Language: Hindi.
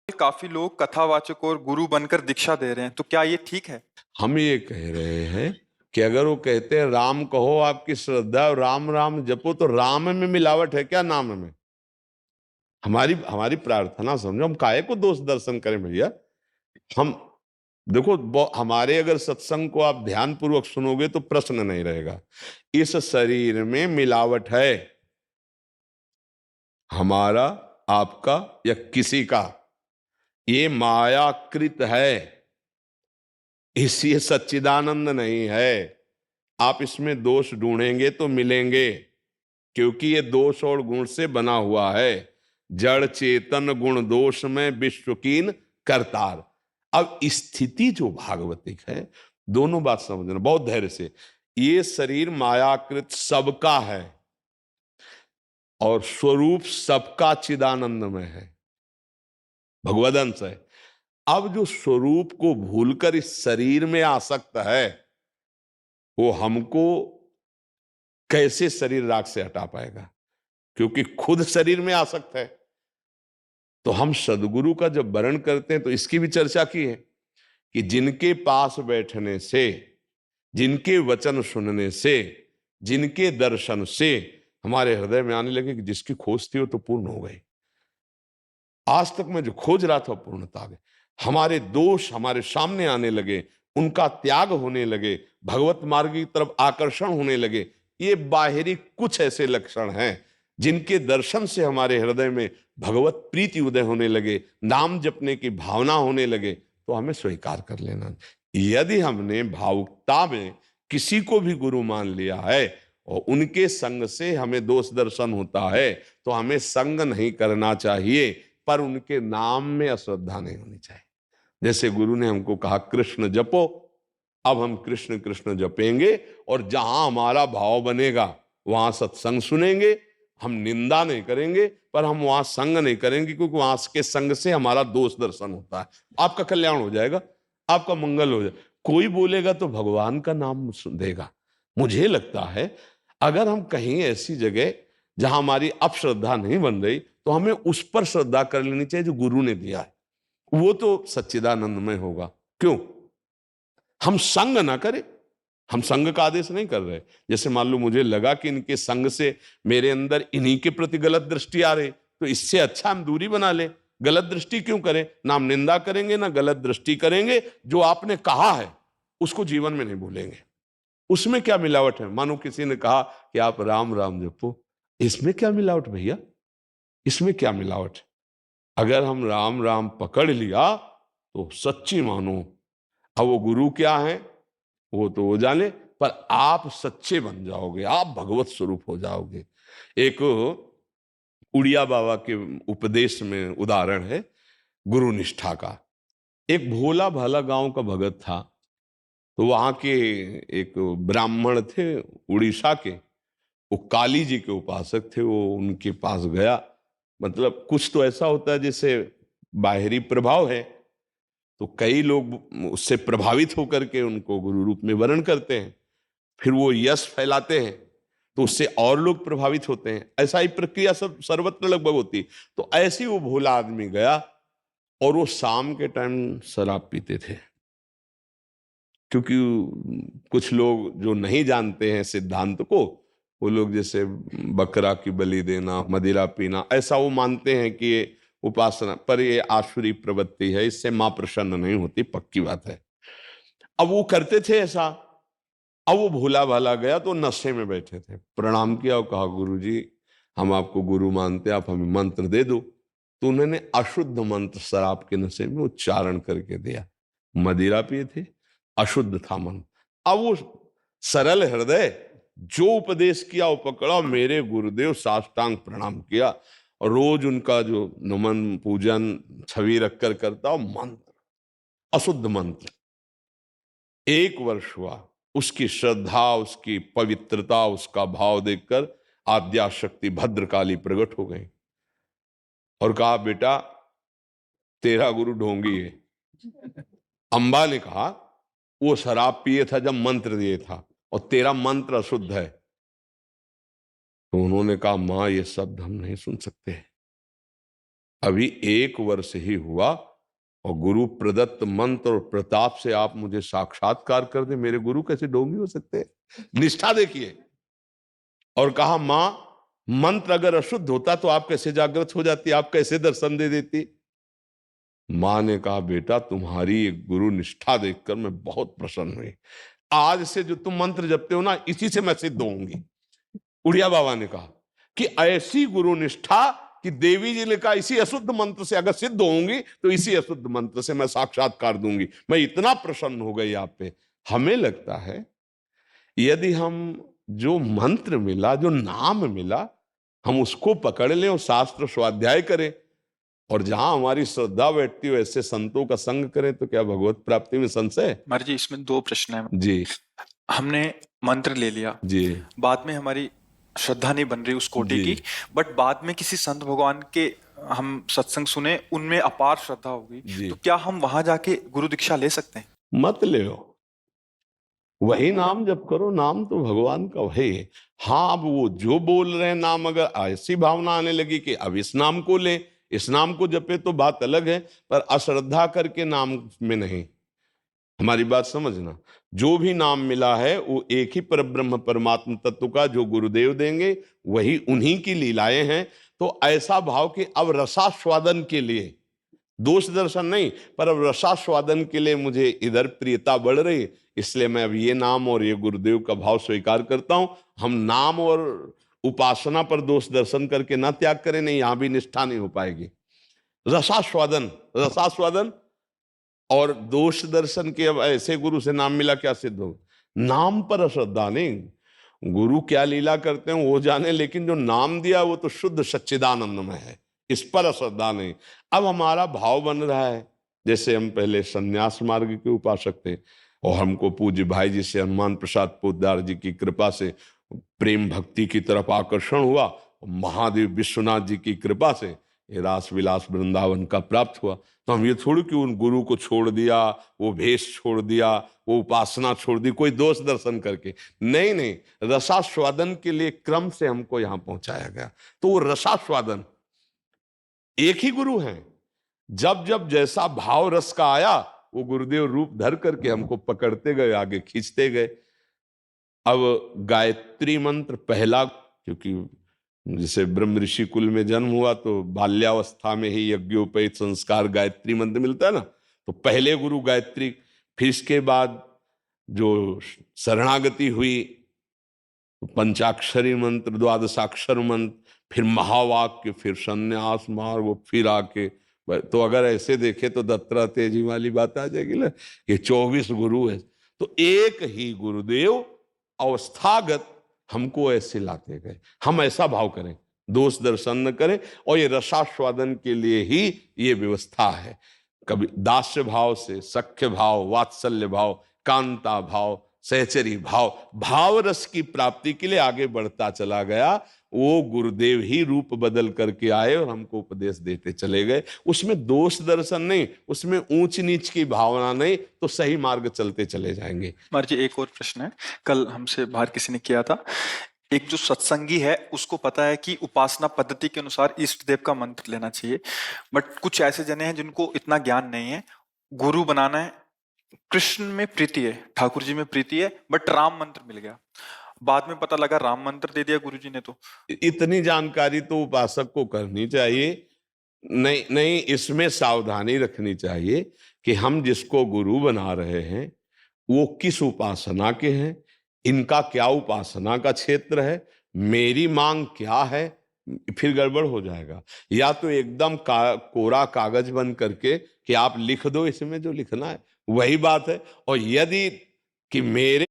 काफी लोग कथावाचक और गुरु बनकर दीक्षा दे रहे हैं, तो क्या ये ठीक है? हम ये कह रहे हैं कि अगर वो कहते हैं राम कहो आपकी श्रद्धा और राम राम जपो, तो राम में मिलावट है क्या नाम में? हमारी हमारी प्रार्थना समझो, हम काहे को दोष दर्शन करें भैया। हम देखो, हमारे अगर सत्संग को आप ध्यान पूर्वक सुनोगे तो प्रश्न नहीं रहेगा। इस शरीर में मिलावट है, हमारा, आपका या किसी का, ये मायाकृत है, इसलिए सच्चिदानंद नहीं है। आप इसमें दोष ढूंढेंगे तो मिलेंगे, क्योंकि ये दोष और गुण से बना हुआ है। जड़ चेतन गुण दोष में विश्वकीन करतार। अब स्थिति जो भागवतिक है, दोनों बात समझना बहुत धैर्य से। ये शरीर मायाकृत सबका है और स्वरूप सबका चिदानंद में है, भगवदंश है। अब जो स्वरूप को भूलकर इस शरीर में आसक्त है, वो हमको कैसे शरीर राग से हटा पाएगा, क्योंकि खुद शरीर में आसक्त है। तो हम सदगुरु का जब वर्ण करते हैं तो इसकी भी चर्चा की है कि जिनके पास बैठने से, जिनके वचन सुनने से, जिनके दर्शन से हमारे हृदय में आने लगे कि जिसकी खोज थी वो तो पूर्ण हो गई। आज तक मैं जो खोज रहा था पूर्णता आ गई। हमारे दोष हमारे सामने आने लगे, उनका त्याग होने लगे, भगवत मार्ग की तरफ आकर्षण होने लगे। ये बाहरी कुछ ऐसे लक्षण हैं जिनके दर्शन से हमारे हृदय में भगवत प्रीति उदय होने लगे, नाम जपने की भावना होने लगे, तो हमें स्वीकार कर लेना। यदि हमने भावुकता में किसी को भी गुरु मान लिया है और उनके संग से हमें दोष दर्शन होता है, तो हमें संग नहीं करना चाहिए, पर उनके नाम में अश्रद्धा नहीं होनी चाहिए। जैसे गुरु ने हमको कहा कृष्ण जपो, अब हम कृष्ण कृष्ण जपेंगे और जहां हमारा भाव बनेगा वहां सत्संग सुनेंगे। हम निंदा नहीं करेंगे, पर हम वहां संग नहीं करेंगे, क्योंकि वहां के संग से हमारा दोष दर्शन होता है। आपका कल्याण हो जाएगा, आपका मंगल हो जाएगा। कोई बोलेगा तो भगवान का नाम देगा। मुझे लगता है अगर हम कहीं ऐसी जगह जहां हमारी अब श्रद्धा नहीं बन रही, तो हमें उस पर श्रद्धा कर लेनी चाहिए जो गुरु ने दिया है, वो तो सच्चिदानंदमय होगा। क्यों हम संग ना करें? हम संग का आदेश नहीं कर रहे। जैसे मान लो मुझे लगा कि इनके संग से मेरे अंदर इन्हीं के प्रति गलत दृष्टि आ रही, तो इससे अच्छा हम दूरी बना ले। गलत दृष्टि क्यों करें? ना हम निंदा करेंगे ना गलत दृष्टि करेंगे। जो आपने कहा है उसको जीवन में नहीं भूलेंगे। उसमें क्या मिलावट है? मानो किसी ने कहा कि आप राम राम जपो, इसमें क्या मिलावट भैया? इसमें क्या मिलावट है? अगर हम राम राम पकड़ लिया तो सच्ची मानो। अब वो गुरु क्या है वो तो वो जाने, पर आप सच्चे बन जाओगे, आप भगवत स्वरूप हो जाओगे। एक उड़िया बाबा के उपदेश में उदाहरण है गुरु निष्ठा का। एक भोला भाला गांव का भगत था। तो वहां के एक ब्राह्मण थे उड़ीसा के, वो काली जी के उपासक थे। वो उनके पास गया, मतलब कुछ तो ऐसा होता है जैसे बाहरी प्रभाव है, तो कई लोग उससे प्रभावित होकर के उनको गुरु रूप में वर्ण करते हैं। फिर वो यश फैलाते हैं तो उससे और लोग प्रभावित होते हैं। ऐसा ही प्रक्रिया सब सर्वत्र लगभग होती। तो ऐसे ही वो भोला आदमी गया और वो शाम के टाइम शराब पीते थे, क्योंकि कुछ लोग जो नहीं जानते हैं सिद्धांत को, वो लोग जैसे बकरा की बलि देना, मदिरा पीना, ऐसा वो मानते हैं कि ये उपासना, पर ये आसुरी प्रवृत्ति है, इससे मां प्रसन्न नहीं होती, पक्की बात है। अब वो करते थे ऐसा। अब वो भोला भाला गया तो नशे में बैठे थे, प्रणाम किया और कहा गुरु जी हम आपको गुरु मानते, आप हमें मंत्र दे दो। तो उन्होंने अशुद्ध मंत्र शराब के नशे में उच्चारण करके दिया। मदिरा पिए थे, अशुद्ध था मन। अब वो सरल हृदय जो उपदेश किया वो पकड़ा, मेरे गुरुदेव साष्टांग प्रणाम किया और रोज उनका जो नमन पूजन छवि रखकर करता, मंत्र अशुद्ध मंत्र। 1 वर्ष हुआ, उसकी श्रद्धा, उसकी पवित्रता, उसका भाव देखकर आद्याशक्ति भद्रकाली प्रकट हो गई और कहा बेटा तेरा गुरु ढोंगी है। अंबा ने कहा वो शराब पिए था जब मंत्र दिए था और तेरा मंत्र अशुद्ध है। तो उन्होंने कहा मां ये शब्द हम नहीं सुन सकते। अभी 1 वर्ष ही हुआ और गुरु प्रदत्त मंत्र और प्रताप से आप मुझे साक्षात्कार कर दे, मेरे गुरु कैसे ढोंगी हो सकते हैं? निष्ठा देखिए। और कहा मां, मंत्र अगर अशुद्ध होता तो आप कैसे जागृत हो जाती, आप कैसे दर्शन दे देती? मां ने कहा बेटा, तुम्हारी एक गुरु निष्ठा देखकर मैं बहुत प्रसन्न हुई। आज से जो तुम मंत्र जपते हो ना, इसी से मैं सिद्ध होंगी। उड़िया बाबा ने कहा कि ऐसी गुरु निष्ठा कि देवी जी ने कहा इसी अशुद्ध मंत्र से अगर सिद्ध होंगी तो इसी अशुद्ध मंत्र से मैं साक्षात्कार दूंगी। मैं इतना प्रसन्न हो गई आप पे। हमें लगता है यदि हम जो मंत्र मिला, जो नाम मिला, हम उसको पकड़ लें और शास्त्र स्वाध्याय करें और जहां हमारी श्रद्धा बैठती हो ऐसे संतों का संग करें, तो क्या भगवत प्राप्ति में संशय है? महाराज जी इसमें 2 प्रश्न है। जी हमने मंत्र ले लिया, जी बाद में हमारी श्रद्धा नहीं बन रही उस कोटि जी की, बट बाद में किसी संत भगवान के हम सत्संग सुने, उनमें अपार श्रद्धा हो गई, जी। तो क्या हम वहां जाके गुरु दीक्षा ले सकते हैं? मत ले, वही नाम जप करो, नाम तो भगवान का वही है। हाँ, अब वो जो बोल रहे हैं नाम, अगर ऐसी भावना आने लगी कि अब इस नाम को ले, इस नाम को जपे, तो बात अलग है, पर अश्रद्धा करके नाम में नहीं। हमारी बात समझना, जो भी नाम मिला है वो एक ही परब्रह्म परमात्म तत्व का, जो गुरुदेव देंगे वही उन्हीं की लीलाएं हैं। तो ऐसा भाव कि अब रसास्वादन के लिए, दोष दर्शन नहीं, पर अब रसास्वादन के लिए मुझे इधर प्रियता बढ़ रही, इसलिए मैं अब ये नाम और ये गुरुदेव का भाव स्वीकार करता हूं। हम नाम और उपासना पर दोष दर्शन करके ना त्याग करें, नहीं, यहां भी निष्ठा नहीं हो पाएगी। रसास्वादन, रसास्वादन और दोष दर्शन के, अब ऐसे गुरु से नाम मिला, क्या सिद्ध हो? नाम पर अश्रद्धा नहीं, गुरु क्या लीला करते हैं वो जाने, लेकिन जो नाम दिया वो तो शुद्ध सच्चिदानंद में है, इस पर अश्रद्धा नहीं। अब हमारा भाव बन रहा है, जैसे हम पहले संन्यास मार्ग के उपासक थे और हमको पूज्य भाई जी से, हनुमान प्रसाद पोद्दार जी की कृपा से प्रेम भक्ति की तरफ आकर्षण हुआ, महादेव विश्वनाथ जी की कृपा से ये रास विलास वृंदावन का प्राप्त हुआ। तो हम ये थोड़ी कि उन गुरु को छोड़ दिया, वो भेष छोड़ दिया, वो उपासना छोड़ दी कोई दोष दर्शन करके, नहीं नहीं, रसास्वादन के लिए क्रम से हमको यहां पहुंचाया गया। तो वो रसास्वादन, एक ही गुरु हैं, जब जब जैसा भाव रस का आया वो गुरुदेव रूप धर करके हमको पकड़ते गए, आगे खींचते गए। अब गायत्री मंत्र पहला, क्योंकि जैसे ब्रह्म ऋषि कुल में जन्म हुआ तो बाल्यावस्था में ही यज्ञोपैत संस्कार गायत्री मंत्र मिलता है ना, तो पहले गुरु गायत्री, फिर इसके बाद जो शरणागति हुई पंचाक्षरी मंत्र, द्वादशाक्षर मंत्र, फिर महावाक्य, फिर संन्यास मार्ग, फिर आके, तो अगर ऐसे देखे तो दत्तात्रेय जी वाली बात आ जाएगी ना कि 24 गुरु है। तो एक ही गुरुदेव अवस्थागत हमको ऐसे लाते गए। हम ऐसा भाव करें, दोष दर्शन न करें, और ये रसास्वादन के लिए ही ये व्यवस्था है। कभी दास्य भाव से सख्य भाव, वात्सल्य भाव, कांता भाव, सहचरी भाव, भाव रस की प्राप्ति के लिए आगे बढ़ता चला गया। वो गुरुदेव ही रूप बदल करके आए और हमको उपदेश देते चले गए। उसमें दोष दर्शन नहीं, उसमें ऊंच नीच की भावना नहीं, तो सही मार्ग चलते चले जाएंगे। महाराज जी एक और प्रश्न है, कल हमसे बाहर किसी ने किया था, एक जो सत्संगी है उसको पता है कि उपासना पद्धति के अनुसार इष्ट देव का मंत्र लेना चाहिए, बट कुछ ऐसे जने हैं जिनको इतना ज्ञान नहीं है, गुरु बनाना है, कृष्ण में प्रीति है, ठाकुर जी में प्रीति है, बट राम मंत्र मिल गया, बाद में पता लगा राम मंत्र दे दिया गुरु जी ने। तो इतनी जानकारी तो उपासक को करनी चाहिए। नहीं नहीं, इसमें सावधानी रखनी चाहिए कि हम जिसको गुरु बना रहे हैं वो किस उपासना के हैं, इनका क्या उपासना का क्षेत्र है, मेरी मांग क्या है, फिर गड़बड़ हो जाएगा। या तो एकदम कोरा कागज बन करके कि आप लिख दो इसमें जो लिखना है, वही बात है। और यदि कि मेरे